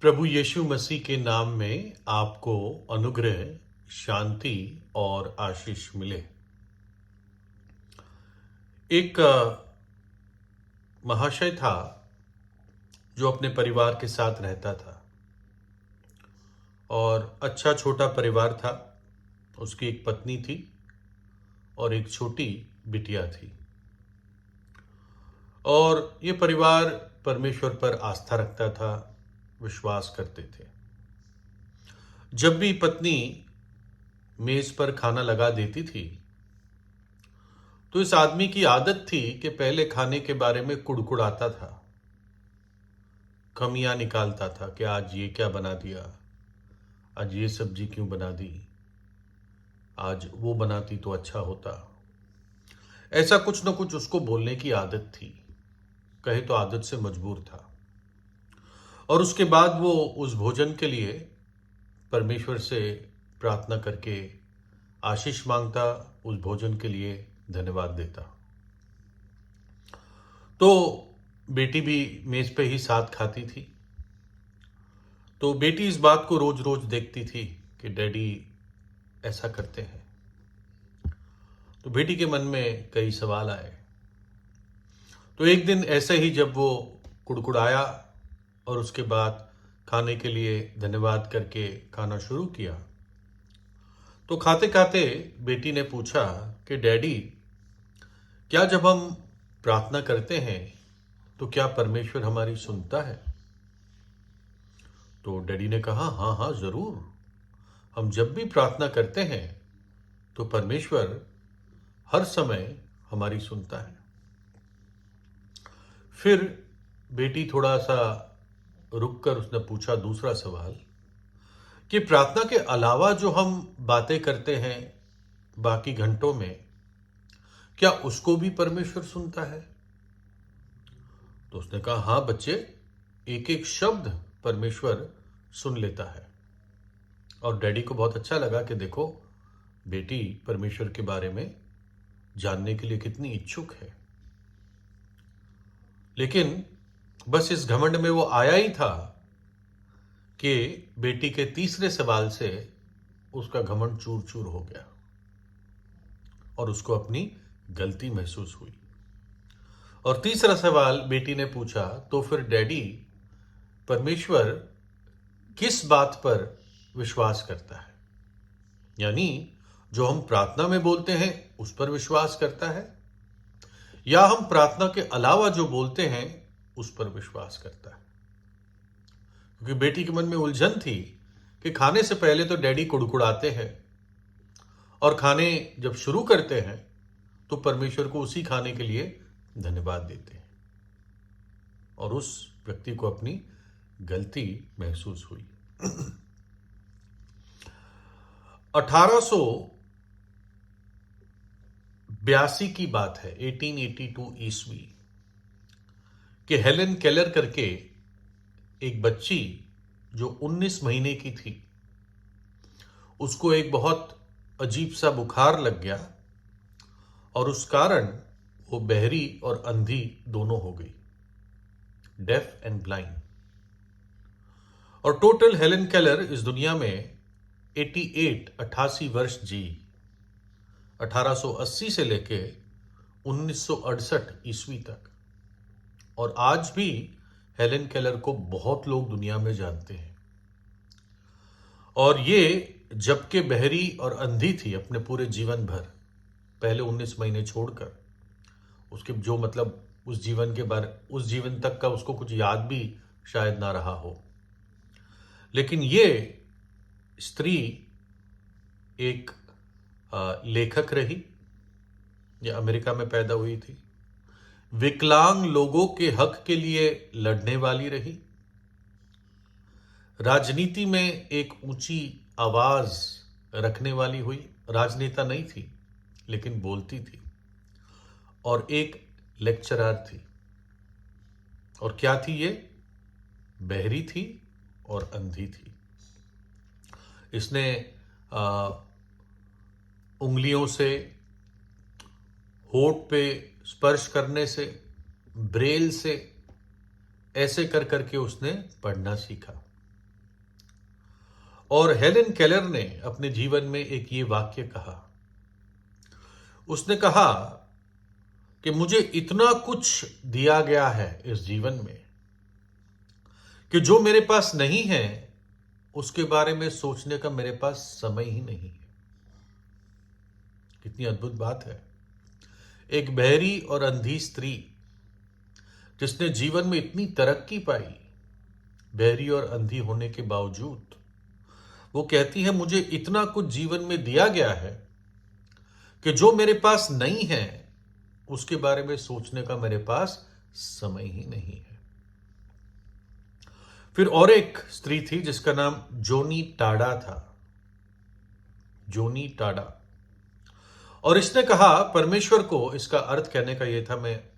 प्रभु यीशु मसीह के नाम में आपको अनुग्रह, शांति और आशीष मिले। एक महाशय था जो अपने परिवार के साथ रहता था और अच्छा छोटा परिवार था। उसकी एक पत्नी थी और एक छोटी बिटिया थी और ये परिवार परमेश्वर पर आस्था रखता था, विश्वास करते थे। जब भी पत्नी मेज पर खाना लगा देती थी तो इस आदमी की आदत थी कि पहले खाने के बारे में कुड़कुड़ाता था, कमियां निकालता था कि आज ये क्या बना दिया, आज ये सब्जी क्यों बना दी, आज वो बनाती तो अच्छा होता। ऐसा कुछ न कुछ उसको बोलने की आदत थी, कहे तो आदत से मजबूर था। और उसके बाद वो उस भोजन के लिए परमेश्वर से प्रार्थना करके आशीष मांगता, उस भोजन के लिए धन्यवाद देता। तो बेटी भी मेज पे ही साथ खाती थी। तो बेटी इस बात को रोज रोज देखती थी कि डैडी ऐसा करते हैं। तो बेटी के मन में कई सवाल आए। तो एक दिन ऐसे ही जब वो कुड़कुड़ाया और उसके बाद खाने के लिए धन्यवाद करके खाना शुरू किया, तो खाते खाते बेटी ने पूछा कि डैडी, क्या जब हम प्रार्थना करते हैं तो क्या परमेश्वर हमारी सुनता है? तो डैडी ने कहा, हाँ हाँ जरूर। हम जब भी प्रार्थना करते हैं तो परमेश्वर हर समय हमारी सुनता है। फिर बेटी थोड़ा सा रुककर उसने पूछा दूसरा सवाल कि प्रार्थना के अलावा जो हम बातें करते हैं बाकी घंटों में, क्या उसको भी परमेश्वर सुनता है? तो उसने कहा, हाँ बच्चे, एक एक शब्द परमेश्वर सुन लेता है। और डैडी को बहुत अच्छा लगा कि देखो बेटी परमेश्वर के बारे में जानने के लिए कितनी इच्छुक है। लेकिन बस इस घमंड में वो आया ही था कि बेटी के तीसरे सवाल से उसका घमंड चूर चूर हो गया और उसको अपनी गलती महसूस हुई। और तीसरा सवाल बेटी ने पूछा, तो फिर डैडी, परमेश्वर किस बात पर विश्वास करता है? यानी जो हम प्रार्थना में बोलते हैं उस पर विश्वास करता है या हम प्रार्थना के अलावा जो बोलते हैं उस पर विश्वास करता है? क्योंकि बेटी के मन में उलझन थी कि खाने से पहले तो डैडी कुड़कुड़ाते हैं और खाने जब शुरू करते हैं तो परमेश्वर को उसी खाने के लिए धन्यवाद देते हैं। और उस व्यक्ति को अपनी गलती महसूस हुई। 1882 की बात है, 1882 ईस्वी कि हेलेन केलर करके एक बच्ची जो 19 महीने की थी, उसको एक बहुत अजीब सा बुखार लग गया और उस कारण वो बहरी और अंधी दोनों हो गई, डेफ एंड ब्लाइंड। और टोटल हेलेन केलर इस दुनिया में 88 वर्ष जी, 1880 से लेके 1968 ईस्वी तक। और आज भी हेलेन केलर को बहुत लोग दुनिया में जानते हैं। और ये जबकि बहरी और अंधी थी अपने पूरे जीवन भर, पहले 19 महीने छोड़कर, उसके जो मतलब उस जीवन तक का उसको कुछ याद भी शायद ना रहा हो। लेकिन ये स्त्री एक लेखक रही, ये अमेरिका में पैदा हुई थी, विकलांग लोगों के हक के लिए लड़ने वाली रही, राजनीति में एक ऊंची आवाज रखने वाली हुई। राजनेता नहीं थी लेकिन बोलती थी। और एक लेक्चरर थी। और क्या थी ये? बहरी थी और अंधी थी। इसने उंगलियों से, होठ पे स्पर्श करने से, ब्रेल से, ऐसे कर करके उसने पढ़ना सीखा। और हेलेन केलर ने अपने जीवन में एक ये वाक्य कहा। उसने कहा कि मुझे इतना कुछ दिया गया है इस जीवन में कि जो मेरे पास नहीं है उसके बारे में सोचने का मेरे पास समय ही नहीं है। कितनी अद्भुत बात है। एक बहरी और अंधी स्त्री जिसने जीवन में इतनी तरक्की पाई, बहरी और अंधी होने के बावजूद, वो कहती है मुझे इतना कुछ जीवन में दिया गया है कि जो मेरे पास नहीं है उसके बारे में सोचने का मेरे पास समय ही नहीं है। फिर और एक स्त्री थी जिसका नाम जोनी टाडा था। जोनी टाडा। और इसने कहा, परमेश्वर को, इसका अर्थ कहने का यह था, मैं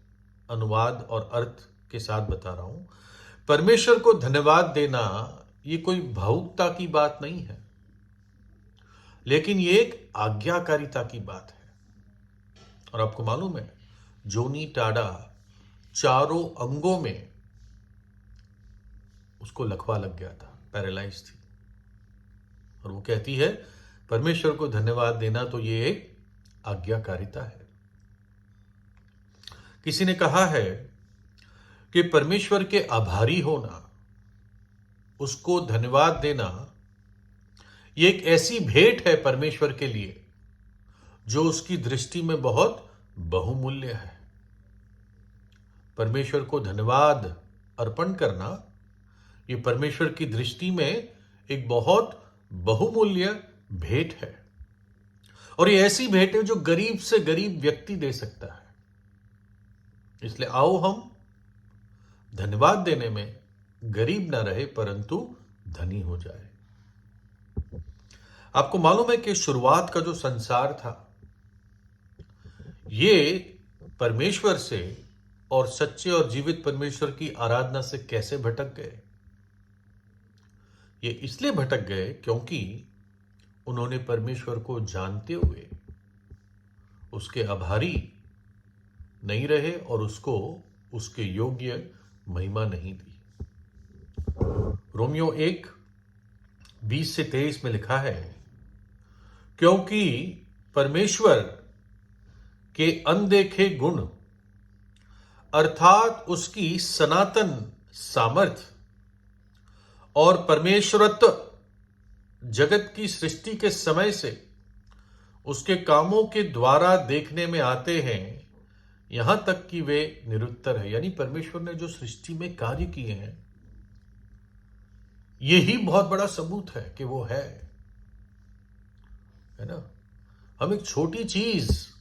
अनुवाद और अर्थ के साथ बता रहा हूं, परमेश्वर को धन्यवाद देना ये कोई भावुकता की बात नहीं है, लेकिन ये एक आज्ञाकारिता की बात है। और आपको मालूम है, जोनी टाडा चारों अंगों में उसको लकवा लग गया था, पैरालाइज थी। और वो कहती है परमेश्वर को धन्यवाद देना तो ये एक आज्ञाकारिता है। किसी ने कहा है कि परमेश्वर के आभारी होना, उसको धन्यवाद देना, ये एक ऐसी भेंट है परमेश्वर के लिए जो उसकी दृष्टि में बहुत बहुमूल्य है। परमेश्वर को धन्यवाद अर्पण करना ये परमेश्वर की दृष्टि में एक बहुत बहुमूल्य भेंट है। और ये ऐसी भेंट है जो गरीब से गरीब व्यक्ति दे सकता है। इसलिए आओ हम धन्यवाद देने में गरीब ना रहे परंतु धनी हो जाए। आपको मालूम है कि शुरुआत का जो संसार था ये परमेश्वर से और सच्चे और जीवित परमेश्वर की आराधना से कैसे भटक गए? ये इसलिए भटक गए क्योंकि उन्होंने परमेश्वर को जानते हुए उसके आभारी नहीं रहे और उसको उसके योग्य महिमा नहीं दी। रोमियो 1:20-23 में लिखा है, क्योंकि परमेश्वर के अनदेखे गुण अर्थात उसकी सनातन सामर्थ्य और परमेश्वरत्व जगत की सृष्टि के समय से उसके कामों के द्वारा देखने में आते हैं, यहां तक कि वे निरुत्तर है। यानी परमेश्वर ने जो सृष्टि में कार्य किए हैं यही बहुत बड़ा सबूत है कि वो है ना। हम एक छोटी चीज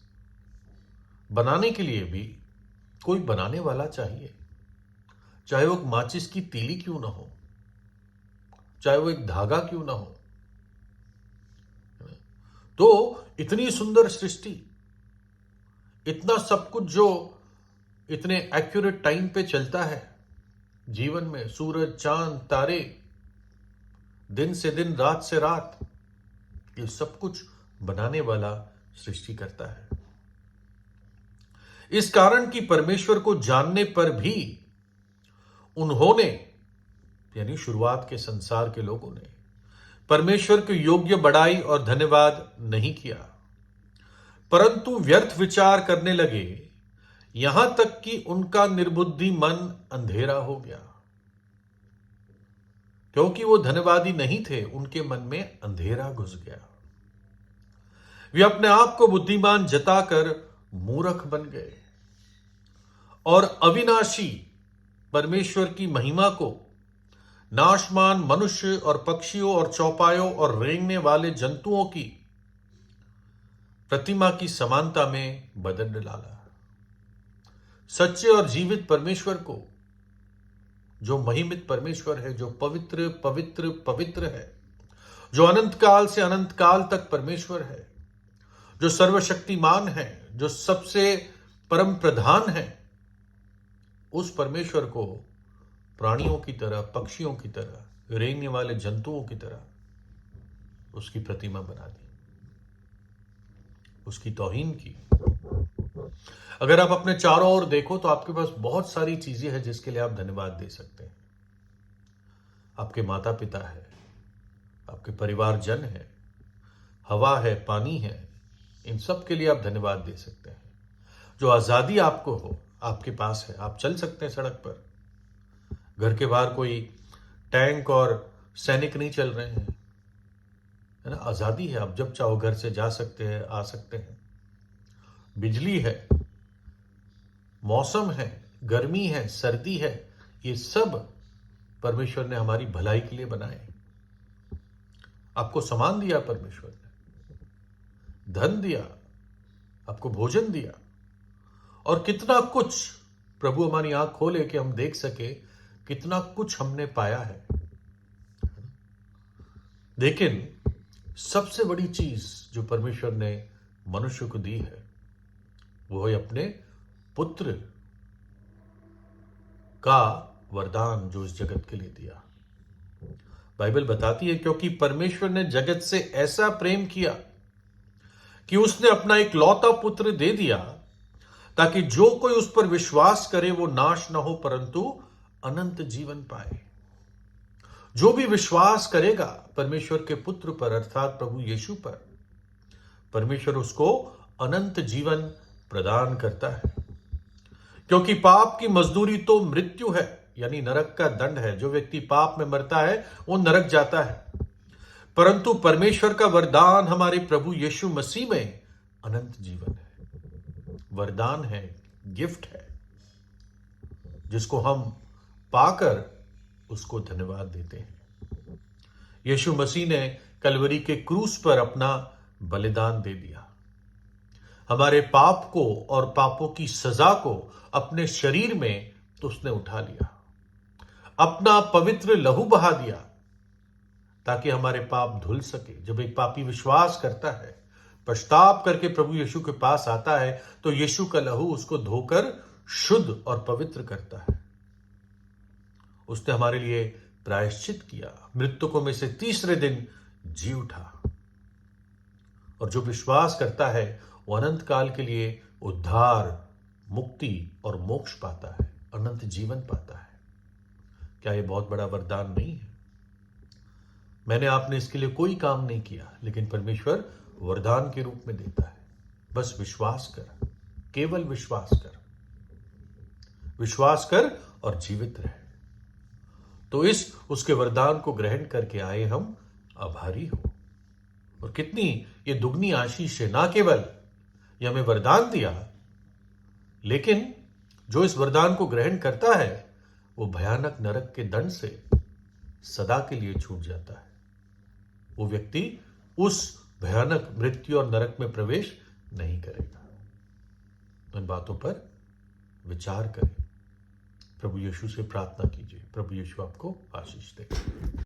बनाने के लिए भी कोई बनाने वाला चाहिए, चाहे वो एक माचिस की तीली क्यों ना हो, चाहे वो एक धागा क्यों ना हो। तो इतनी सुंदर सृष्टि, इतना सब कुछ जो इतने एक्यूरेट टाइम पे चलता है जीवन में, सूरज, चांद, तारे, दिन से दिन, रात से रात, ये सब कुछ बनाने वाला सृष्टि करता है। इस कारण कि परमेश्वर को जानने पर भी उन्होंने, यानी शुरुआत के संसार के लोगों ने, परमेश्वर के योग्य बड़ाई और धन्यवाद नहीं किया, परंतु व्यर्थ विचार करने लगे, यहां तक कि उनका निर्बुद्धि मन अंधेरा हो गया। क्योंकि वो धन्यवादी नहीं थे, उनके मन में अंधेरा घुस गया। वे अपने आप को बुद्धिमान जताकर मूर्ख बन गए और अविनाशी परमेश्वर की महिमा को नाशमान मनुष्य और पक्षियों और चौपायों और रेंगने वाले जंतुओं की प्रतिमा की समानता में बदल डाला। सच्चे और जीवित परमेश्वर को, जो महिमित परमेश्वर है, जो पवित्र पवित्र पवित्र है, जो अनंत काल से अनंत काल तक परमेश्वर है, जो सर्वशक्तिमान है, जो सबसे परम प्रधान है, उस परमेश्वर को प्राणियों की तरह, पक्षियों की तरह, रेंगने वाले जंतुओं की तरह उसकी प्रतिमा बना दी, उसकी तौहीन की। अगर आप अपने चारों ओर देखो तो आपके पास बहुत सारी चीजें हैं जिसके लिए आप धन्यवाद दे सकते हैं। आपके माता पिता है, आपके परिवारजन है, हवा है, पानी है, इन सब के लिए आप धन्यवाद दे सकते हैं। जो आज़ादी आपको हो, आपके पास है, आप चल सकते हैं सड़क पर। घर के बाहर कोई टैंक और सैनिक नहीं चल रहे हैं, है ना। आज़ादी है, आप जब चाहो घर से जा सकते हैं, आ सकते हैं। बिजली है, मौसम है, गर्मी है, सर्दी है, ये सब परमेश्वर ने हमारी भलाई के लिए बनाए। आपको सामान दिया परमेश्वर ने, धन दिया, आपको भोजन दिया, और कितना कुछ प्रभु हमारी आंख खोले कि हम देख सके कितना कुछ हमने पाया है। लेकिन सबसे बड़ी चीज जो परमेश्वर ने मनुष्य को दी है वो है अपने पुत्र का वरदान जो इस जगत के लिए दिया। बाइबल बताती है क्योंकि परमेश्वर ने जगत से ऐसा प्रेम किया कि उसने अपना एक लौता पुत्र दे दिया ताकि जो कोई उस पर विश्वास करे वो नाश ना हो परंतु अनंत जीवन पाए। जो भी विश्वास करेगा परमेश्वर के पुत्र पर अर्थात प्रभु यीशु पर, परमेश्वर उसको अनंत जीवन प्रदान करता है। क्योंकि पाप की मजदूरी तो मृत्यु है, यानी नरक का दंड है। जो व्यक्ति पाप में मरता है वो नरक जाता है, परंतु परमेश्वर का वरदान हमारे प्रभु यीशु मसीह में अनंत जीवन है। वरदान है, गिफ्ट है, जिसको हम पाकर उसको धन्यवाद देते हैं। यीशु मसीह ने कलवरी के क्रूस पर अपना बलिदान दे दिया। हमारे पाप को और पापों की सजा को अपने शरीर में तो उसने उठा लिया, अपना पवित्र लहू बहा दिया ताकि हमारे पाप धुल सके। जब एक पापी विश्वास करता है, पश्चाताप करके प्रभु यीशु के पास आता है, तो यीशु का लहू उसको धोकर शुद्ध और पवित्र करता है। उसने हमारे लिए प्रायश्चित किया, मृतकों में से तीसरे दिन जी उठा, और जो विश्वास करता है वो अनंत काल के लिए उद्धार, मुक्ति और मोक्ष पाता है, अनंत जीवन पाता है। क्या ये बहुत बड़ा वरदान नहीं है? मैंने आपने इसके लिए कोई काम नहीं किया, लेकिन परमेश्वर वरदान के रूप में देता है। बस विश्वास कर, केवल विश्वास कर, विश्वास कर और जीवित रहे। तो इस उसके वरदान को ग्रहण करके आए हम आभारी हो। और कितनी ये दुगनी आशीष है, ना केवल ये हमें वरदान दिया, लेकिन जो इस वरदान को ग्रहण करता है वो भयानक नरक के दंड से सदा के लिए छूट जाता है। वो व्यक्ति उस भयानक मृत्यु और नरक में प्रवेश नहीं करेगा। तो इन बातों पर विचार करें, प्रभु यीशु से प्रार्थना कीजिए। प्रभु यीशु आपको आशीष दे।